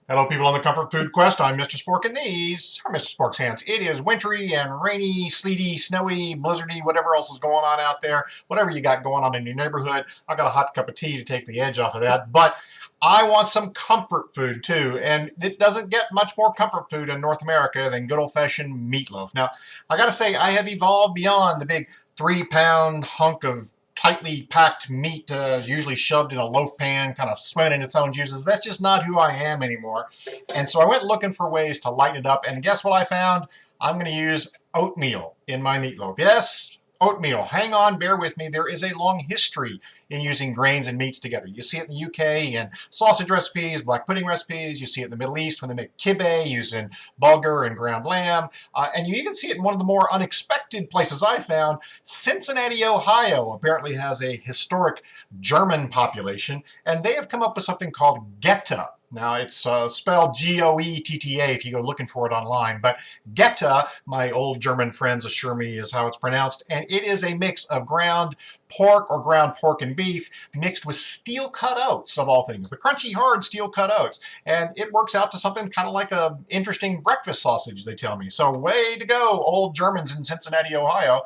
Hello, people on the Comfort Food Quest. I'm Mr. Spork, and these are Mr. Spork's hands. It is wintry and rainy, sleety, snowy, blizzardy, whatever else is going on out there. Whatever you got going on in your neighborhood, I've got a hot cup of tea to take the edge off of that. But I want some comfort food too, and it doesn't get much more comfort food in North America than good old-fashioned meatloaf. Now, I got to say, I have evolved beyond the big 3-pound hunk of tightly packed meat, usually shoved in a loaf pan, kind of swimming in its own juices. That's just not who I am anymore. And so I went looking for ways to lighten it up. And guess what I found? I'm going to use oatmeal in my meatloaf. Yes, oatmeal. Hang on, bear with me. There is a long history in using grains and meats together. You see it in the UK in sausage recipes, black pudding recipes. You see it in the Middle East when they make kibbeh using bulgur and ground lamb. And you even see it in one of the more unexpected places I found. Cincinnati, Ohio apparently has a historic German population, and they have come up with something called Geta. Now, it's spelled Goetta if you go looking for it online. But Geta, my old German friends assure me, is how it's pronounced. And it is a mix of ground pork or ground pork and beef mixed with steel cut oats, of all things. The crunchy, hard steel cut oats. And it works out to something kind of like an interesting breakfast sausage, they tell me. So way to go, old Germans in Cincinnati, Ohio.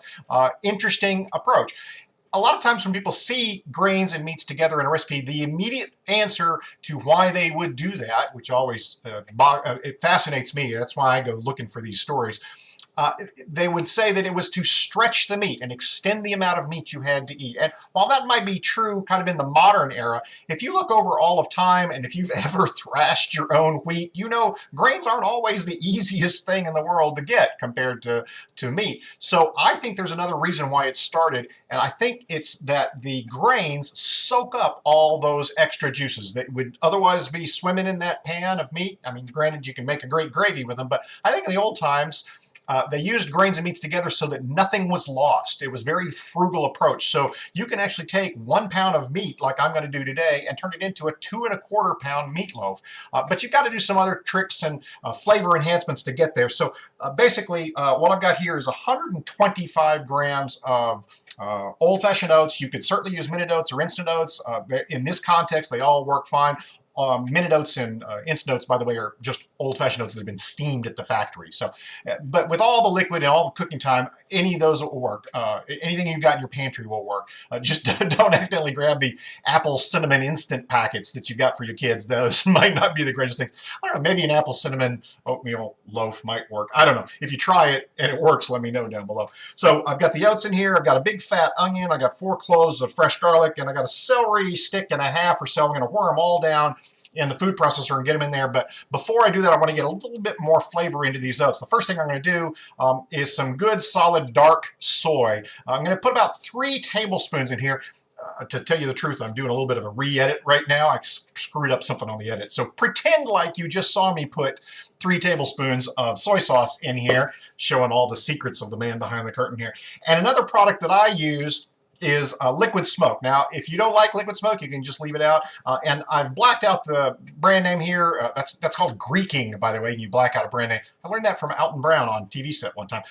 Interesting approach. A lot of times when people see grains and meats together in a recipe, the immediate answer to why they would do that, which always it fascinates me, that's why I go looking for these stories, they would say that it was to stretch the meat and extend the amount of meat you had to eat. And while that might be true kind of in the modern era, if you look over all of time and if you've ever thrashed your own wheat, you know grains aren't always the easiest thing in the world to get compared to meat. So I think there's another reason why it started, and I think it's that the grains soak up all those extra juices that would otherwise be swimming in that pan of meat. I mean, granted, you can make a great gravy with them, but I think in the old times, they used grains and meats together so that nothing was lost. It was a very frugal approach. So you can actually take 1 pound of meat, like I'm going to do today, and turn it into a 2¼ pound meatloaf. But you've got to do some other tricks and flavor enhancements to get there. So basically, what I've got here is 125 grams of old-fashioned oats. You could certainly use minute oats or instant oats. In this context, they all work fine. Minute oats and instant oats, by the way, are just old-fashioned oats that have been steamed at the factory. So, but with all the liquid and all the cooking time, any of those will work. Anything you've got in your pantry will work. Just don't accidentally grab the apple cinnamon instant packets that you got for your kids. Those might not be the greatest things. I don't know, maybe an apple cinnamon oatmeal loaf might work. I don't know. If you try it and it works, let me know down below. So I've got the oats in here. I've got a big fat onion. I got 4 cloves of fresh garlic, and I got a celery stick and a half or so. I'm going to whir them all down in the food processor and get them in there. But before I do that, I want to get a little bit more flavor into these oats. The first thing I'm going to do is some good solid dark soy. I'm going to put about 3 tablespoons in here. To tell you the truth, I'm doing a little bit of a re-edit right now. I screwed up something on the edit. So pretend like you just saw me put 3 tablespoons of soy sauce in here, showing all the secrets of the man behind the curtain here. And another product that I use is liquid smoke. Now, if you don't like liquid smoke, you can just leave it out. And I've blacked out the brand name here. That's called Greeking, by the way. You black out a brand name. I learned that from Alton Brown on TV set one time.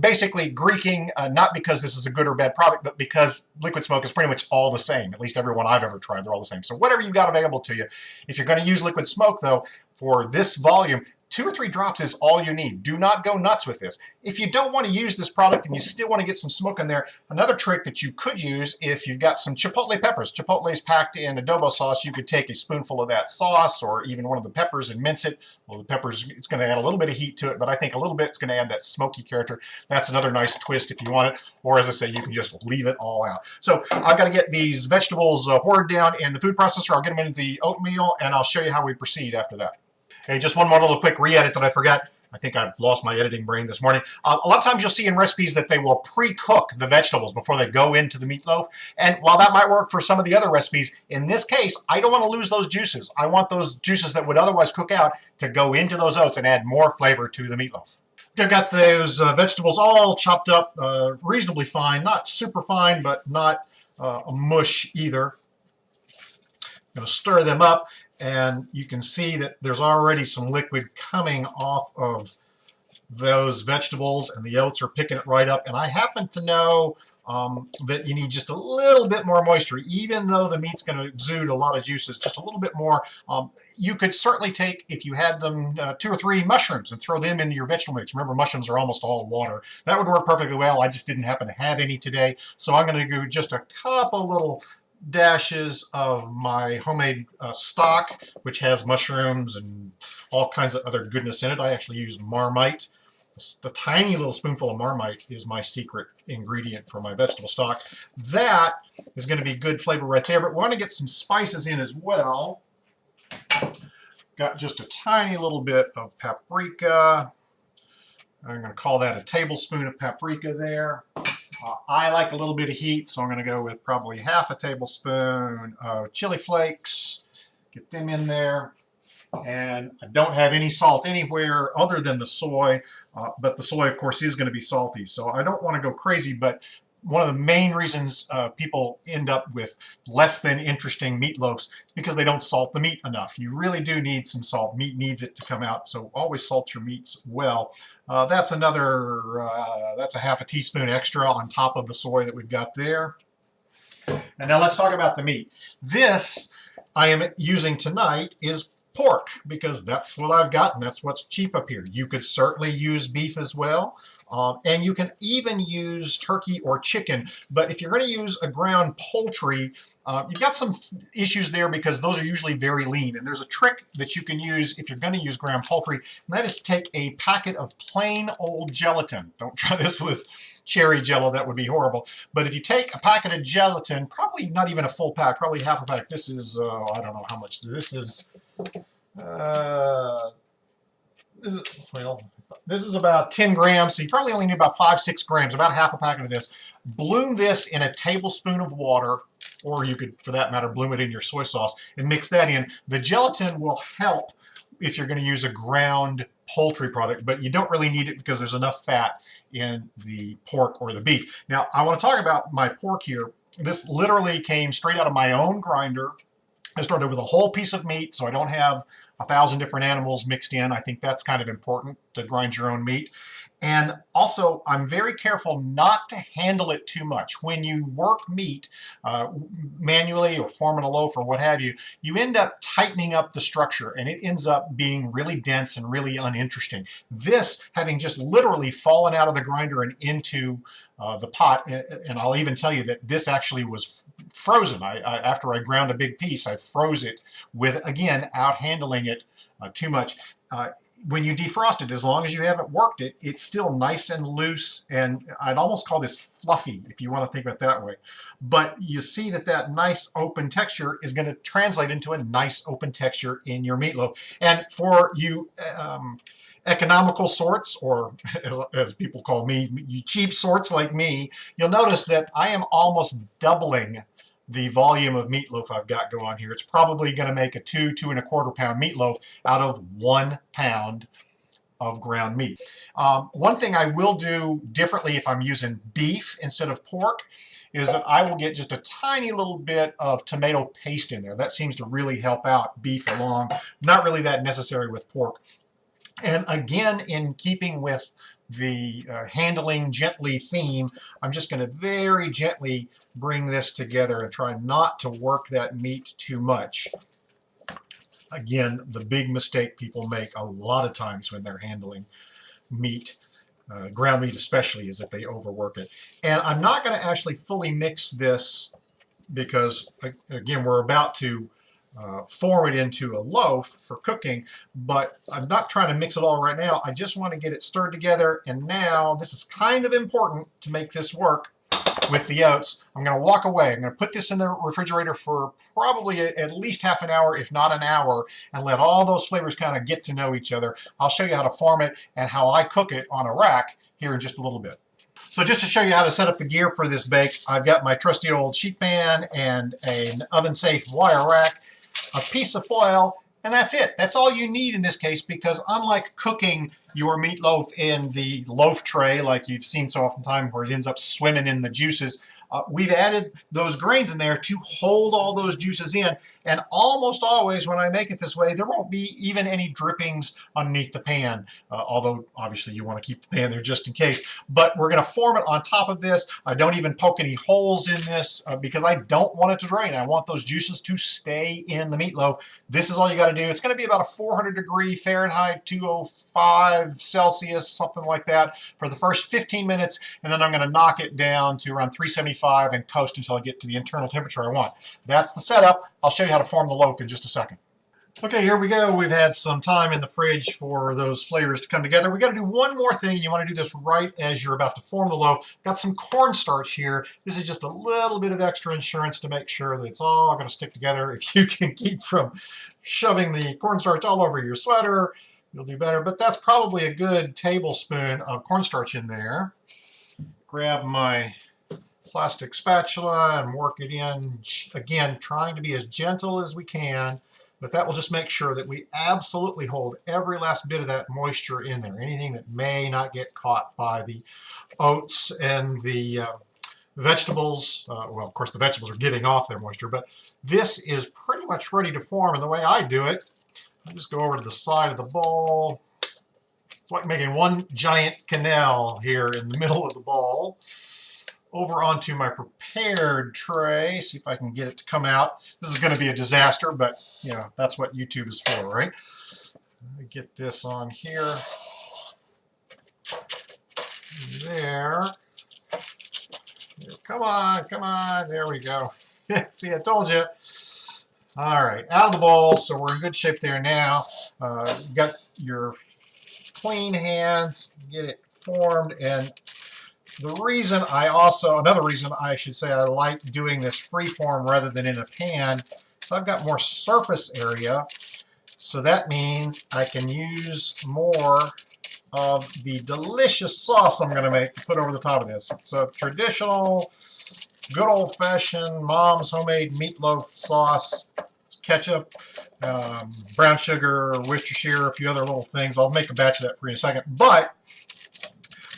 Basically, Greeking, not because this is a good or bad product, but because liquid smoke is pretty much all the same. At least every one I've ever tried, they're all the same. So whatever you've got available to you. If you're going to use liquid smoke, though, for this volume, 2 or 3 drops is all you need. Do not go nuts with this. If you don't want to use this product and you still want to get some smoke in there, another trick that you could use if you've got some chipotle peppers. Chipotle is packed in adobo sauce. You could take a spoonful of that sauce or even one of the peppers and mince it. Well, the peppers, it's going to add a little bit of heat to it, but I think a little bit it's going to add that smoky character. That's another nice twist if you want it. Or as I say, you can just leave it all out. So I've got to get these vegetables whirred down in the food processor. I'll get them into the oatmeal, and I'll show you how we proceed after that. Hey, just one more little quick re-edit that I forgot. I think I've lost my editing brain this morning. A lot of times you'll see in recipes that they will pre-cook the vegetables before they go into the meatloaf. And while that might work for some of the other recipes, in this case, I don't want to lose those juices. I want those juices that would otherwise cook out to go into those oats and add more flavor to the meatloaf. I've got those vegetables all chopped up reasonably fine. Not super fine, but not a mush either. I'm going to stir them up. And you can see that there's already some liquid coming off of those vegetables, and the oats are picking it right up. And I happen to know that you need just a little bit more moisture, even though the meat's going to exude a lot of juices, just a little bit more. You could certainly take, if you had them, 2 or 3 mushrooms and throw them into your vegetable mix. Remember, mushrooms are almost all water. That would work perfectly well. I just didn't happen to have any today, so I'm going to do just a couple little dashes of my homemade stock, which has mushrooms and all kinds of other goodness in it. I actually use Marmite. The tiny little spoonful of Marmite is my secret ingredient for my vegetable stock. That is going to be good flavor right there, but we want to get some spices in as well. Got just a tiny little bit of paprika. I'm going to call that a tablespoon of paprika there. I like a little bit of heat, so I'm going to go with probably half a tablespoon of chili flakes. Get them in there. And I don't have any salt anywhere other than the soy, but the soy, of course, is going to be salty. So I don't want to go crazy, but one of the main reasons people end up with less than interesting meatloafs is because they don't salt the meat enough. You really do need some salt. Meat needs it to come out, so always salt your meats well. That's a half a teaspoon extra on top of the soy that we've got there. And now let's talk about the meat. This I am using tonight is pork, because that's what I've got and that's what's cheap up here. You could certainly use beef as well, and you can even use turkey or chicken, but if you're going to use a ground poultry, you've got some issues there because those are usually very lean, and there's a trick that you can use if you're going to use ground poultry, and that is to take a packet of plain old gelatin. Don't try this with cherry jello, that would be horrible. But if you take a packet of gelatin, probably not even a full pack, probably half a pack. This is, I don't know how much this is. This is about 10 grams, so you probably only need about 5-6 grams, about half a packet of this. Bloom this in a tablespoon of water, or you could, for that matter, bloom it in your soy sauce and mix that in. The gelatin will help if you're going to use a ground poultry product, but you don't really need it because there's enough fat in the pork or the beef. Now, I want to talk about my pork here. This literally came straight out of my own grinder. I started with a whole piece of meat, so I don't have 1,000 different animals mixed in. I think that's kind of important to grind your own meat. And also, I'm very careful not to handle it too much. When you work meat manually or forming a loaf or what have you, you end up tightening up the structure, and it ends up being really dense and really uninteresting. This, having just literally fallen out of the grinder and into the pot, and I'll even tell you that this actually was frozen. After I ground a big piece, I froze it with, again, out handling it too much. When you defrost it, as long as you haven't worked it, it's still nice and loose, and I'd almost call this fluffy, if you want to think of it that way. But you see that that nice open texture is going to translate into a nice open texture in your meatloaf. And for you economical sorts, or as people call me, you cheap sorts like me, you'll notice that I am almost doubling the volume of meatloaf I've got going on here. It's probably going to make a 2.25 pound meatloaf out of 1 pound of ground meat. One thing I will do differently if I'm using beef instead of pork is that I will get just a tiny little bit of tomato paste in there. That seems to really help out beef along. Not really that necessary with pork. And again, in keeping with the handling gently theme, I'm just going to very gently bring this together and try not to work that meat too much. Again, the big mistake people make a lot of times when they're handling meat, ground meat especially, is that they overwork it. And I'm not going to actually fully mix this because, again, we're about to form it into a loaf for cooking, but I'm not trying to mix it all right now. I just want to get it stirred together, and now this is kind of important to make this work with the oats. I'm going to walk away. I'm going to put this in the refrigerator for probably at least half an hour, if not an hour, and let all those flavors kind of get to know each other. I'll show you how to form it and how I cook it on a rack here in just a little bit. So just to show you how to set up the gear for this bake, I've got my trusty old sheet pan and an oven-safe wire rack, a piece of foil, and that's it. That's all you need in this case, because unlike cooking your meatloaf in the loaf tray like you've seen so often where it ends up swimming in the juices, we've added those grains in there to hold all those juices in. And almost always when I make it this way, there won't be even any drippings underneath the pan, although obviously you want to keep the pan there just in case. But we're going to form it on top of this. I don't even poke any holes in this because I don't want it to drain. I want those juices to stay in the meatloaf. This is all you got to do. It's going to be about a 400-degree Fahrenheit, 205 Celsius, something like that, for the first 15 minutes, and then I'm going to knock it down to around 375 and coast until I get to the internal temperature I want. That's the setup. I'll show you how to form the loaf in just a second. Okay, here we go. We've had some time in the fridge for those flavors to come together. We got to do one more thing. You want to do this right as you're about to form the loaf. Got some cornstarch here. This is just a little bit of extra insurance to make sure that it's all going to stick together. If you can keep from shoving the cornstarch all over your sweater, you'll do better. But that's probably a good tablespoon of cornstarch in there. Grab my plastic spatula and work it in, again, trying to be as gentle as we can. But that will just make sure that we absolutely hold every last bit of that moisture in there. Anything that may not get caught by the oats and the vegetables. Well, of course, the vegetables are getting off their moisture, but this is pretty much ready to form. And the way I do it, I just go over to the side of the bowl. It's like making one giant canal here in the middle of the bowl. Over onto my prepared tray, see if I can get it to come out. This is going to be a disaster, but you know, that's what YouTube is for, right? Let me get this on here. There. Come on, come on. There we go. See, I told you. All right, out of the bowl, so we're in good shape there now. You got your clean hands, get it formed, and another reason I should say I like doing this freeform rather than in a pan is I've got more surface area, so that means I can use more of the delicious sauce I'm going to make to put over the top of this. So traditional, good old-fashioned mom's homemade meatloaf sauce. It's ketchup, brown sugar, Worcestershire, a few other little things. I'll make a batch of that for you in a second. But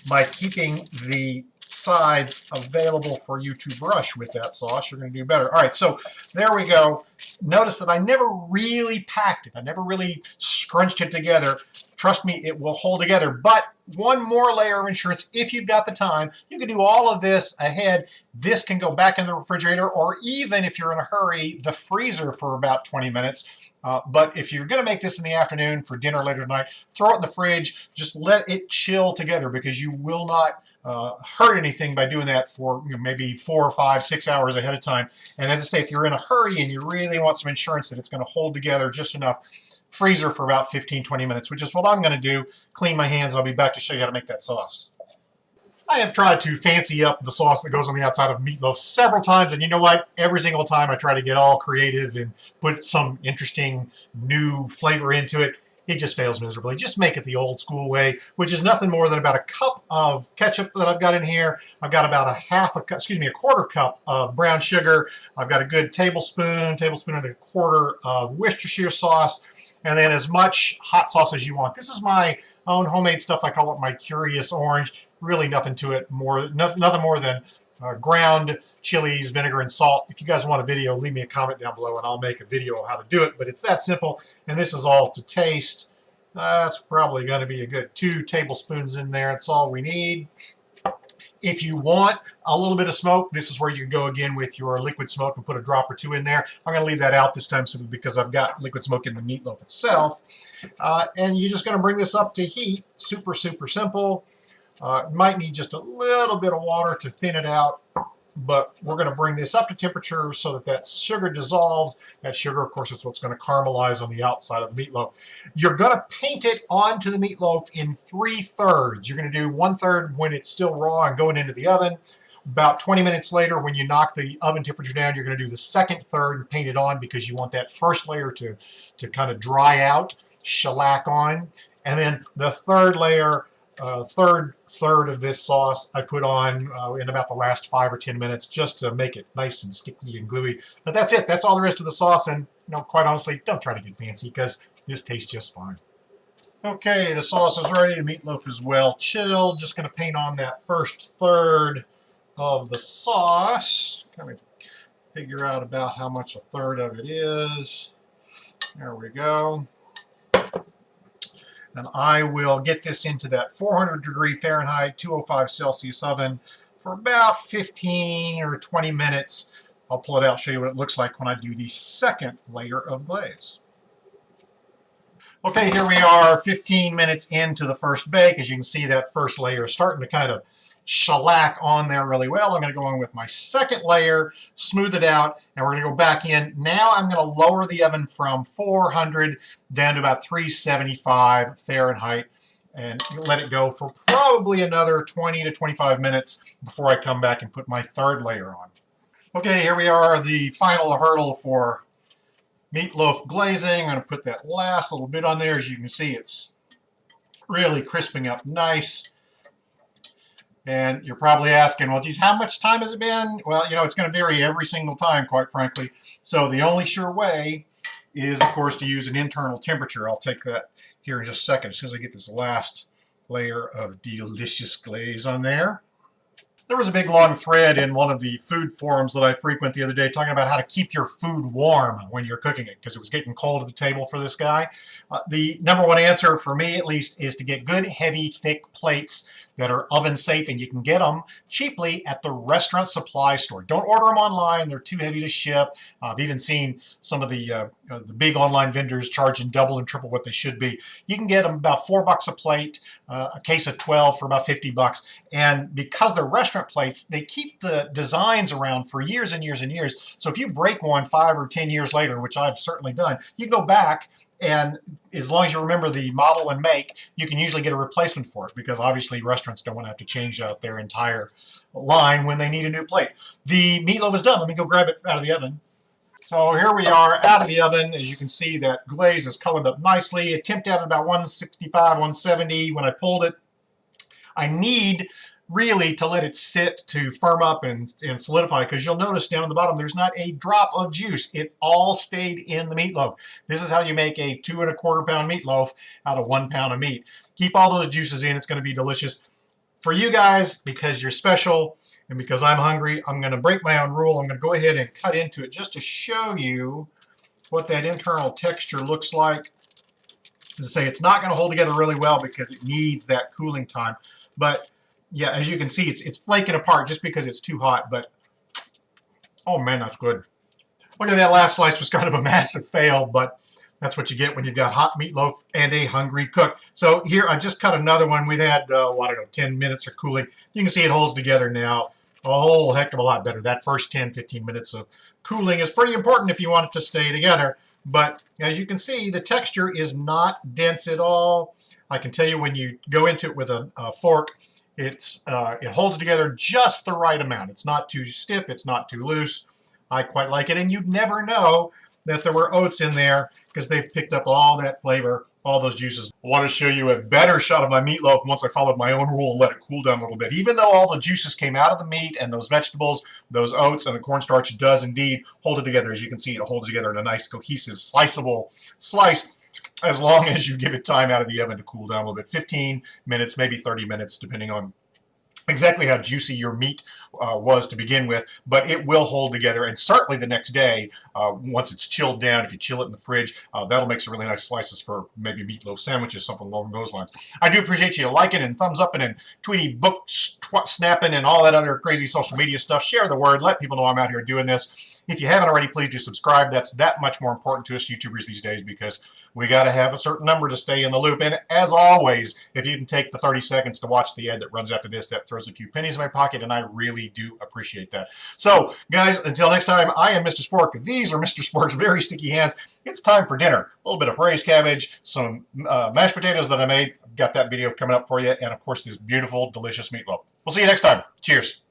by keeping the sides available for you to brush with that sauce, you're going to do better. All right, so there we go. Notice that I never really packed it. I never really scrunched it together. Trust me, it will hold together. But one more layer of insurance, if you've got the time, you can do all of this ahead. This can go back in the refrigerator, or even if you're in a hurry, the freezer for about 20 minutes. But if you're going to make this in the afternoon for dinner later tonight, throw it in the fridge. Just let it chill together, because you will not hurt anything by doing that for maybe 4 or 5, 6 hours ahead of time. And as I say, if you're in a hurry and you really want some insurance that it's going to hold together just enough, freezer for about 15-20 minutes, which is what I'm going to do. Clean my hands, and I'll be back to show you how to make that sauce. I have tried to fancy up the sauce that goes on the outside of meatloaf several times, and you know what? Every single time I try to get all creative and put some interesting new flavor into it, it just fails miserably. Just make it the old school way, which is nothing more than about a cup of ketchup that I've got in here. I've got about a quarter cup of brown sugar. I've got a good tablespoon and a quarter of Worcestershire sauce, and then as much hot sauce as you want. This is my own homemade stuff. I call it my Curious Orange. Really nothing to it, nothing more than ground chilies, vinegar, and salt. If you guys want a video, leave me a comment down below and I'll make a video of how to do it. But it's that simple, and this is all to taste. That's probably going to be a good 2 tablespoons in there. That's all we need. If you want a little bit of smoke, this is where you can go again with your liquid smoke and put a drop or 2 in there. I'm going to leave that out this time simply because I've got liquid smoke in the meatloaf itself. And you're just going to bring this up to heat. Super, super simple. Might need just a little bit of water to thin it out, but we're going to bring this up to temperature so that that sugar dissolves. That sugar, of course, is what's going to caramelize on the outside of the meatloaf. You're going to paint it onto the meatloaf in 3/3. You're going to do 1/3 when it's still raw and going into the oven. About 20 minutes later, when you knock the oven temperature down, you're going to do the second third and paint it on, because you want that first layer to kind of dry out, shellac on. And then the third layer, third of this sauce I put on in about the last 5 or 10 minutes, just to make it nice and sticky and gluey. But that's it. That's all there is to the sauce. And quite honestly, don't try to get fancy, because this tastes just fine. Okay, the sauce is ready. The meatloaf is well chilled. Just going to paint on that first third of the sauce. Kind of figure out about how much a third of it is. There we go. And I will get this into that 400-degree Fahrenheit, 205 Celsius oven for about 15 or 20 minutes. I'll pull it out, show you what it looks like when I do the second layer of glaze. Okay, here we are 15 minutes into the first bake. As you can see, that first layer is starting to kind of shellac on there really well. I'm going to go on with my second layer, smooth it out, and we're going to go back in. Now I'm going to lower the oven from 400 down to about 375 Fahrenheit and let it go for probably another 20 to 25 minutes before I come back and put my third layer on. Okay, here we are, the final hurdle for meatloaf glazing. I'm going to put that last little bit on there. As you can see, it's really crisping up nice. And you're probably asking, well, geez, how much time has it been? Well, you know, it's going to vary every single time, quite frankly. So the only sure way is, of course, to use an internal temperature. I'll take that here in just a second as soon as I get this last layer of delicious glaze on there. There was a big long thread in one of the food forums that I frequent the other day talking about how to keep your food warm when you're cooking it because it was getting cold at the table for this guy. The number one answer for me, at least, is to get good, heavy, thick plates that are oven safe, and you can get them cheaply at the restaurant supply store. Don't order them online. They're too heavy to ship. I've even seen some of the big online vendors charging double and triple what they should be. You can get them about $4 a plate, a case of 12 for about 50 bucks. And because they're restaurant plates, they keep the designs around for years and years and years. So if you break one 5 or 10 years later, which I've certainly done, you go back, and as long as you remember the model and make, you can usually get a replacement for it because obviously restaurants don't want to have to change out their entire line when they need a new plate. The meatloaf is done. Let me go grab it out of the oven. So here we are out of the oven. As you can see, that glaze is colored up nicely. It temped out at about 165, 170 when I pulled it. I need really to let it sit to firm up and solidify, because you'll notice down at the bottom there's not a drop of juice. It all stayed in the meatloaf. This is how you make a 2 1/4 pound meatloaf out of 1 pound of meat. Keep all those juices in. It's going to be delicious. For you guys, because you're special and because I'm hungry, I'm going to break my own rule. I'm going to go ahead and cut into it just to show you what that internal texture looks like. As I say, it's not going to hold together really well because it needs that cooling time. But yeah, as you can see, it's flaking apart just because it's too hot, but oh man, that's good. Look at that last slice was kind of a massive fail, but that's what you get when you've got hot meatloaf and a hungry cook. So here, I just cut another one. We've had, I don't know, 10 minutes of cooling. You can see it holds together now a whole heck of a lot better. That first 10, 15 minutes of cooling is pretty important if you want it to stay together. But as you can see, the texture is not dense at all. I can tell you when you go into it with a fork, it holds together just the right amount. It's not too stiff. It's not too loose. I quite like it. And you'd never know that there were oats in there because they've picked up all that flavor, all those juices. I want to show you a better shot of my meatloaf once I followed my own rule and let it cool down a little bit. Even though all the juices came out of the meat and those vegetables, those oats and the cornstarch does indeed hold it together. As you can see, it holds together in a nice, cohesive, sliceable slice, as long as you give it time out of the oven to cool down a little bit. 15 minutes, maybe 30 minutes, depending on exactly how juicy your meat was to begin with, but it will hold together. And certainly the next day, once it's chilled down, if you chill it in the fridge, that'll make some really nice slices for maybe meatloaf sandwiches, something along those lines. I do appreciate you liking and thumbs upping and tweety book snapping and all that other crazy social media stuff. Share the word. Let people know I'm out here doing this. If you haven't already, please do subscribe. That's that much more important to us YouTubers these days because we got to have a certain number to stay in the loop. And as always, if you can take the 30 seconds to watch the ad that runs after this, that throws a few pennies in my pocket, and I really do appreciate that. So, guys, until next time, I am Mr. Spork. These are Mr. Spork's very sticky hands. It's time for dinner. A little bit of braised cabbage, some mashed potatoes that I made. Got that video coming up for you, and, of course, this beautiful, delicious meatloaf. We'll see you next time. Cheers.